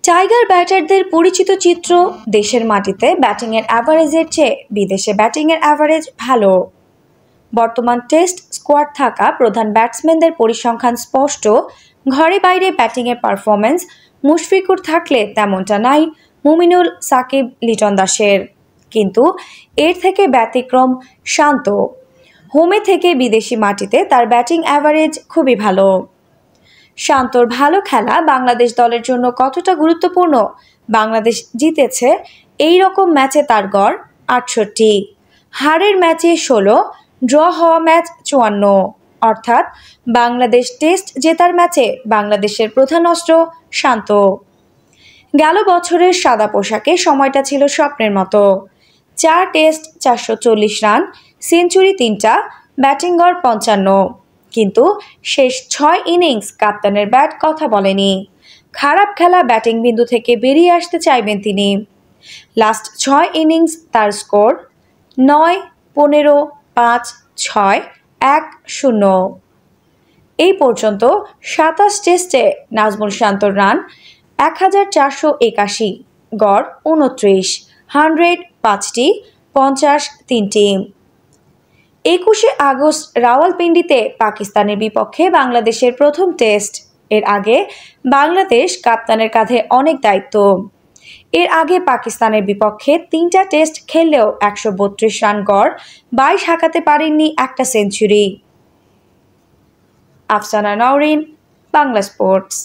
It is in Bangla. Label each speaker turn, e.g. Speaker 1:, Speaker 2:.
Speaker 1: টাইগার ব্যাটারদের পরিচিত চিত্র। দেশের মাটিতে ব্যাটিংয়ের অ্যাভারেজের চেয়ে বিদেশে ব্যাটিংয়ের অ্যাভারেজ ভালো। বর্তমান টেস্ট স্কোয়াড থাকা প্রধান ব্যাটসম্যানদের পরিসংখ্যান স্পষ্ট। ঘরে বাইরে ব্যাটিংয়ের পারফরম্যান্স মুশফিকুর থাকলে তেমনটা নাই মুমিনুল, সাকিব, লিটন দাসের। কিন্তু এর থেকে ব্যতিক্রম শান্ত। হোমে থেকে বিদেশি মাটিতে তার ব্যাটিং অ্যাভারেজ খুবই ভালো। শান্তর ভালো খেলা বাংলাদেশ দলের জন্য কতটা গুরুত্বপূর্ণ? বাংলাদেশ জিতেছে এই রকম ম্যাচে তার গড় ৬৮, হারের ম্যাচে ১৬, ড্র হওয়া ম্যাচ ৫৪। অর্থাৎ বাংলাদেশ টেস্ট জেতার ম্যাচে বাংলাদেশের প্রধান অস্ত্র শান্ত। গেল বছরের সাদা পোশাকে সময়টা ছিল স্বপ্নের মতো। ৪ টেস্ট ৪৪০ রান, সেঞ্চুরি ৩টা, ব্যাটিং গড় ৫৫। কিন্তু শেষ ৬ ইনিংস কাপ্তানের ব্যাট কথা বলেনি। খারাপ খেলা ব্যাটিং বিন্দু থেকে বেরিয়ে আসতে চাইবেন তিনি। লাস্ট ৬ ইনিংস তার স্কোর ৯, ১৫, ৫, ৬, ১-০। এই পর্যন্ত ২৭ টেস্টে নাজমুল শান্তর রান ১৪৮১, গড় ২৯, 100 ৫টি, ৫০ ৩টি। ২১শে আগস্ট রাওয়ালপিন্ডিতে পাকিস্তানের বিপক্ষে বাংলাদেশের প্রথম টেস্ট। এর আগে বাংলাদেশ কাপ্তানের কাঁধে অনেক দায়িত্ব। এর আগে পাকিস্তানের বিপক্ষে ৩টা টেস্ট খেললেও ১৩২ রান গড়, ২২ হাঁকাতে পারেননি একটা সেঞ্চুরি। আফসানা নওরিন, বাংলা স্পোর্টস।